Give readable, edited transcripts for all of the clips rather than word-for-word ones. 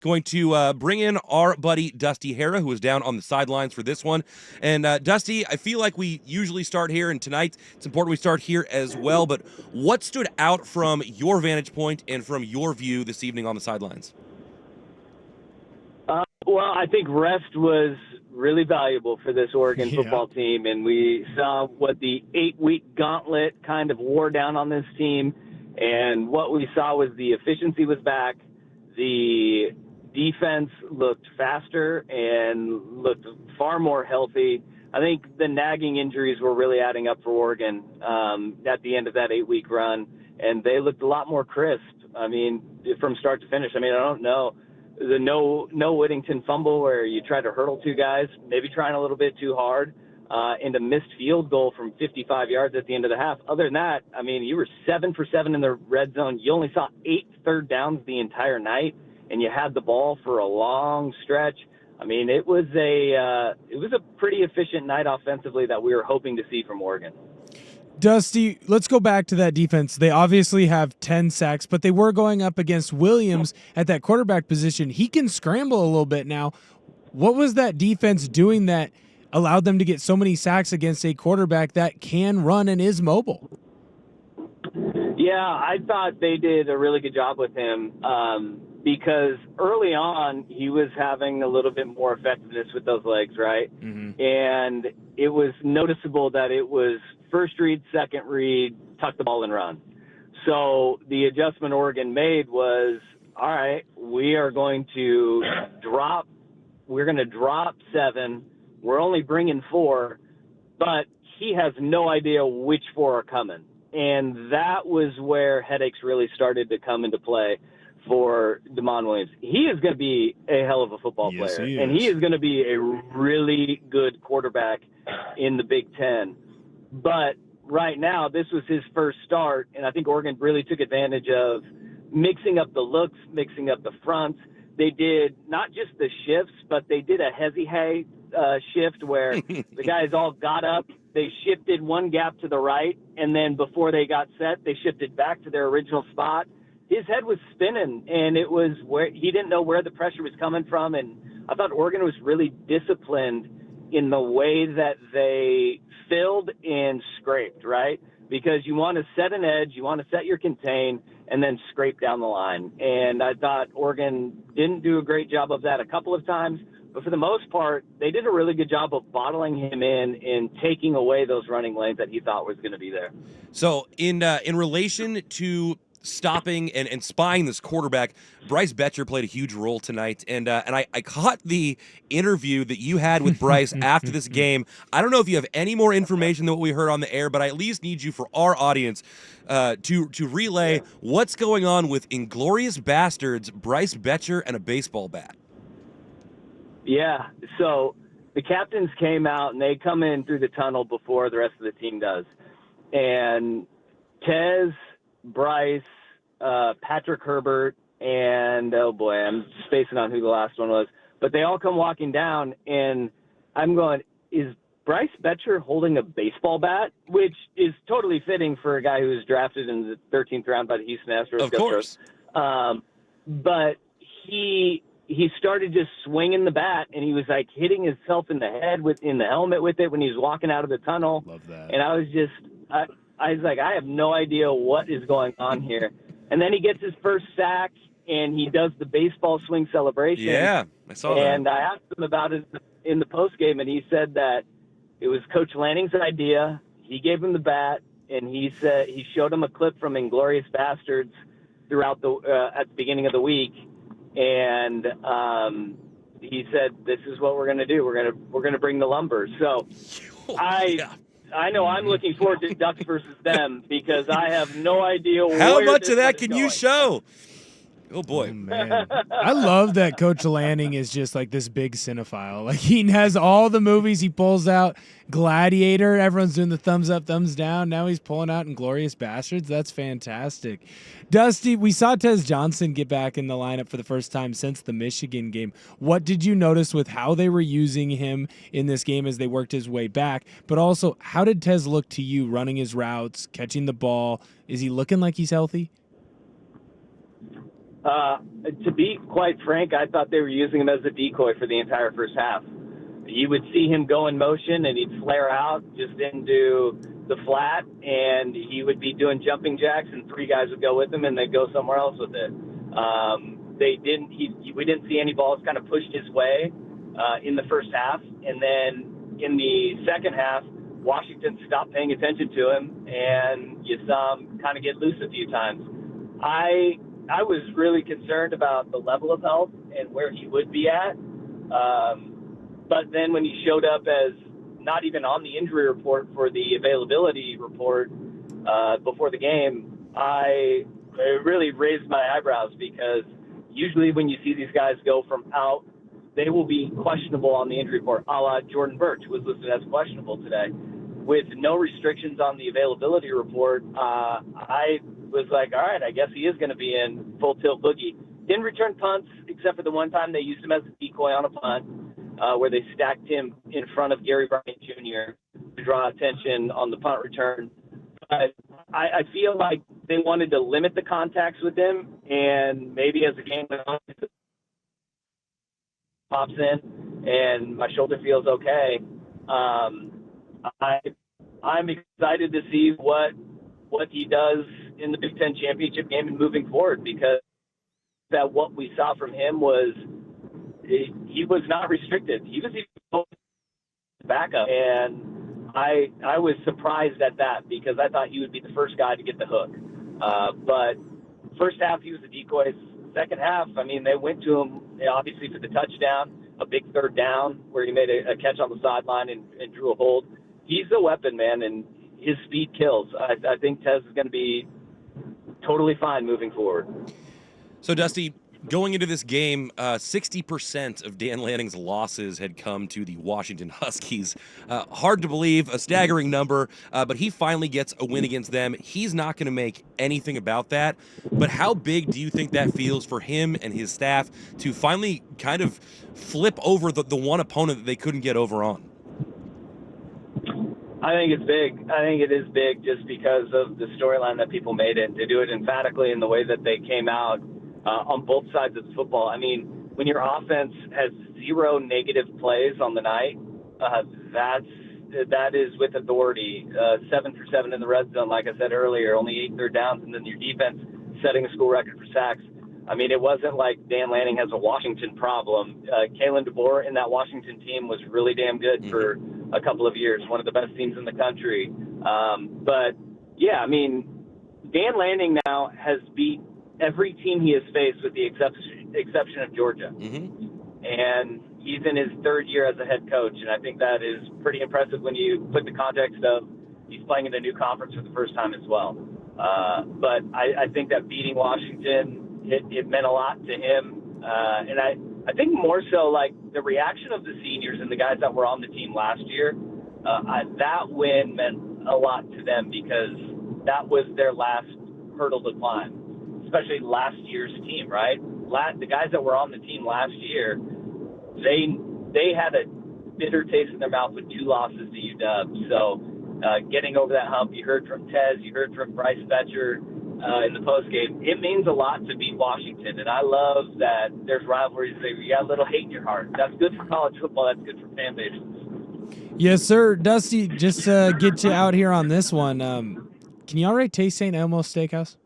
Going to bring in our buddy Dusty Harrah, who was down on the sidelines for this one. And Dusty, I feel like we usually start here, and tonight it's important we start here as well. But what stood out from your vantage point and from your view this evening on the sidelines? Well, I think rest was really valuable for this Oregon football team, and we saw what the 8-week gauntlet kind of wore down on this team. And what we saw was the efficiency was back. The defense looked faster and looked far more healthy. I think the nagging injuries were really adding up for Oregon at the end of that 8-week run, and they looked a lot more crisp. I mean, from start to finish. I mean, I don't know. The no Whittington fumble where you try to hurdle two guys, maybe trying a little bit too hard, and a missed field goal from 55 yards at the end of the half. Other than that, I mean, you were 7 for 7 in the red zone. You only saw 8 third downs the entire night, and you had the ball for a long stretch. I mean, it was a pretty efficient night offensively that we were hoping to see from Oregon. Dusty, let's go back to that defense. They obviously have 10 sacks, but they were going up against Williams at that quarterback position. He can scramble a little bit now. What was that defense doing that allowed them to get so many sacks against a quarterback that can run and is mobile? Yeah, I thought they did a really good job with him because early on he was having a little bit more effectiveness with those legs, right? Mm-hmm. And it was noticeable that it was first read, second read, tuck the ball and run. So the adjustment Oregon made was, all right, we're going to drop 7. We're only bringing 4, but he has no idea which 4 are coming. And that was where headaches really started to come into play for DeMond Williams. He is going to be a hell of a football player, and he is going to be a really good quarterback in the Big Ten. But right now, this was his first start, and I think Oregon really took advantage of mixing up the looks, mixing up the fronts. They did not just the shifts, but they did a hezzy shift where the guys all got up, they shifted one gap to the right, and then before they got set, they shifted back to their original spot. His head was spinning, and it was where he didn't know where the pressure was coming from, and I thought Oregon was really disciplined in the way that they filled and scraped, right? Because you want to set an edge, you want to set your contain, and then scrape down the line. And I thought Oregon didn't do a great job of that a couple of times, but for the most part, they did a really good job of bottling him in and taking away those running lanes that he thought was going to be there. So in relation to stopping and spying this quarterback, Bryce Betcher played a huge role tonight, and I caught the interview that you had with Bryce after this game. I don't know if you have any more information than what we heard on the air, but I at least need you for our audience to relay what's going on with Inglorious Bastards, Bryce Betcher, and a baseball bat. Yeah, so the captains came out, and they come in through the tunnel before the rest of the team does. And Tez, Bryce, Patrick Herbert, and, oh boy, I'm spacing on who the last one was. But they all come walking down, and I'm going, is Bryce Betcher holding a baseball bat? Which is totally fitting for a guy who was drafted in the 13th round by the Houston Astros. Of course. But he started just swinging the bat, and he was like hitting himself in the head in the helmet with it when he was walking out of the tunnel. Love that. And I was just, I was like, I have no idea what is going on here. And then he gets his first sack, and he does the baseball swing celebration. Yeah, I saw that. And I asked him about it in the postgame, and he said that it was Coach Lanning's idea. He gave him the bat, and he said he showed him a clip from Inglorious Bastards throughout at the beginning of the week. And he said, "This is what we're going to do. We're going to bring the lumber." So, I know I'm looking forward to Ducks versus them because I have no idea how much of that can you show. Oh, boy. Oh, man. I love that Coach Lanning is just like this big cinephile. Like, he has all the movies. He pulls out Gladiator. Everyone's doing the thumbs up, thumbs down. Now he's pulling out Inglorious Bastards. That's fantastic. Dusty, we saw Tez Johnson get back in the lineup for the first time since the Michigan game. What did you notice with how they were using him in this game as they worked his way back? But also, how did Tez look to you running his routes, catching the ball? Is he looking like he's healthy? To be quite frank, I thought they were using him as a decoy for the entire first half. You would see him go in motion, and he'd flare out just into the flat, and he would be doing jumping jacks, and 3 guys would go with him, and they'd go somewhere else with it. We didn't see any balls kind of pushed his way in the first half, and then in the second half, Washington stopped paying attention to him, and you saw him kind of get loose a few times. I was really concerned about the level of health and where he would be at. But then when he showed up as not even on the injury report for the availability report before the game, it really raised my eyebrows, because usually when you see these guys go from out, they will be questionable on the injury report, a la Jordan Birch was listed as questionable today. With no restrictions on the availability report, I was like, all right, I guess he is going to be in full tilt boogie. Didn't return punts, except for the one time they used him as a decoy on a punt, where they stacked him in front of Gary Bryant Jr. to draw attention on the punt return. But I feel like they wanted to limit the contacts with him, and maybe as the game went on, pops in and my shoulder feels okay. I'm excited to see what he does in the Big Ten championship game and moving forward, because that what we saw from him was he was not restricted. He was even backup, and I was surprised at that, because I thought he would be the first guy to get the hook. But first half he was a decoy. Second half, I mean, they went to him obviously for the touchdown, a big third down where he made a catch on the sideline and drew a hold. He's a weapon, man, and his speed kills. I think Tez is going to be totally fine moving forward. So, Dusty, going into this game, 60% of Dan Lanning's losses had come to the Washington Huskies. Hard to believe, a staggering number, but he finally gets a win against them. He's not going to make anything about that, but how big do you think that feels for him and his staff to finally kind of flip over the one opponent that they couldn't get over on? I think it's big. I think it is big just because of the storyline that people made it, to do it emphatically in the way that they came out on both sides of the football. I mean, when your offense has 0 negative plays on the night, that is with authority. 7 for 7 in the red zone, like I said earlier, only 8 third downs, and then your defense setting a school record for sacks. I mean, it wasn't like Dan Lanning has a Washington problem. Kalen DeBoer in that Washington team was really damn good for a couple of years, one of the best teams in the country. But, yeah, I mean, Dan Lanning now has beat every team he has faced with the exception of Georgia. And he's in his 3rd year as a head coach, and I think that is pretty impressive when you put the context of he's playing in a new conference for the first time as well. But I think that beating Washington, it meant a lot to him. And I think more so like the reaction of the seniors and the guys that were on the team last year, that win meant a lot to them, because that was their last hurdle to climb, especially last year's team, right? The guys that were on the team last year, they had a bitter taste in their mouth with 2 losses to UW. So getting over that hump, you heard from Tez, you heard from Bryce Betcher in the postgame. It means a lot to beat Washington, and I love that there's rivalries there. You got a little hate in your heart. That's good for college football. That's good for fan bases. Yes, sir. Dusty, just to get you out here on this one, can you already taste St. Elmo's Steakhouse?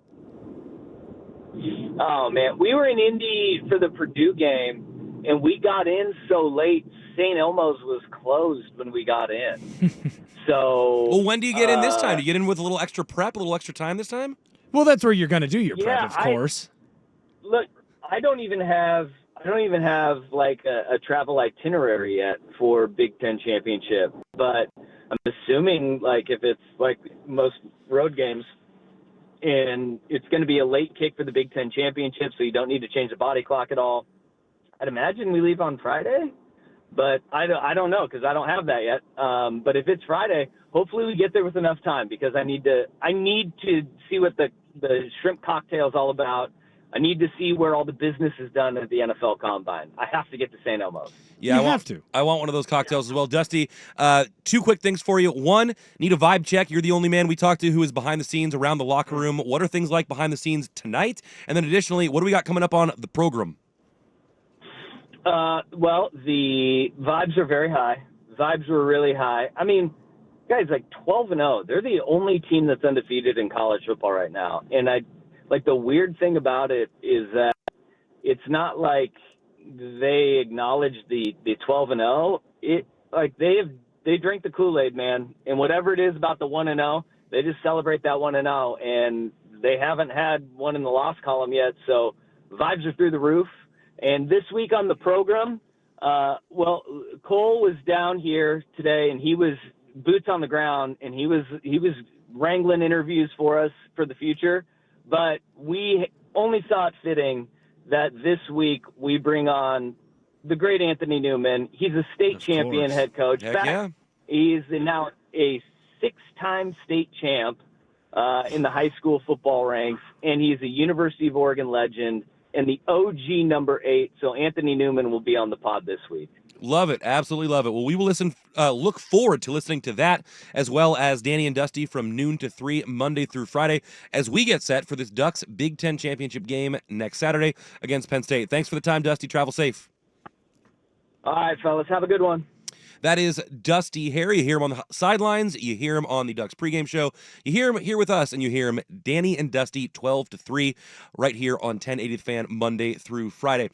Oh, man. We were in Indy for the Purdue game, and we got in so late, St. Elmo's was closed when we got in. So, well, when do you get in this time? Do you get in with a little extra prep, a little extra time this time? Well, that's where you're going to do your prep, of course. Look, I don't even have like a travel itinerary yet for Big Ten championship, but I'm assuming like if it's like most road games, and it's going to be a late kick for the Big Ten championship, so you don't need to change the body clock at all. I'd imagine we leave on Friday, but I don't know, because I don't have that yet. But if it's Friday, hopefully we get there with enough time, because I need to see what the shrimp cocktail is all about. I need to see where all the business is done at the NFL Combine. I have to get to St. Elmo's. Yeah, You have to. I want one of those cocktails as well. Dusty, two quick things for you. One, need a vibe check. You're the only man we talked to who is behind the scenes around the locker room. What are things like behind the scenes tonight? And then additionally, what do we got coming up on the program? Well, the vibes are very high. Vibes were really high. I mean, guys, like 12-0. They're the only team that's undefeated in college football right now. And the weird thing about it is that it's not like they acknowledge the 12-0. They drink the Kool-Aid, man. And whatever it is about the 1-0, they just celebrate that 1-0. And they haven't had one in the loss column yet. So vibes are through the roof. And this week on the program, Cole was down here today, and he was boots on the ground, and he was wrangling interviews for us for the future. But we only saw it fitting that this week we bring on the great Anthony Newman. He's a state champion head coach. Heck yeah. He's now a 6-time state champ in the high school football ranks, and he's a University of Oregon legend and the OG number 8. So Anthony Newman will be on the pod this week. Love it. Absolutely love it. Well, we will look forward to listening to that, as well as Danny and Dusty from noon to 3, Monday through Friday, as we get set for this Ducks Big Ten championship game next Saturday against Penn State. Thanks for the time, Dusty. Travel safe. All right, fellas. Have a good one. That is Dusty Harrah. You hear him on the sidelines. You hear him on the Ducks pregame show. You hear him here with us, and you hear him, Danny and Dusty, 12 to 3, right here on 1080 The Fan, Monday through Friday.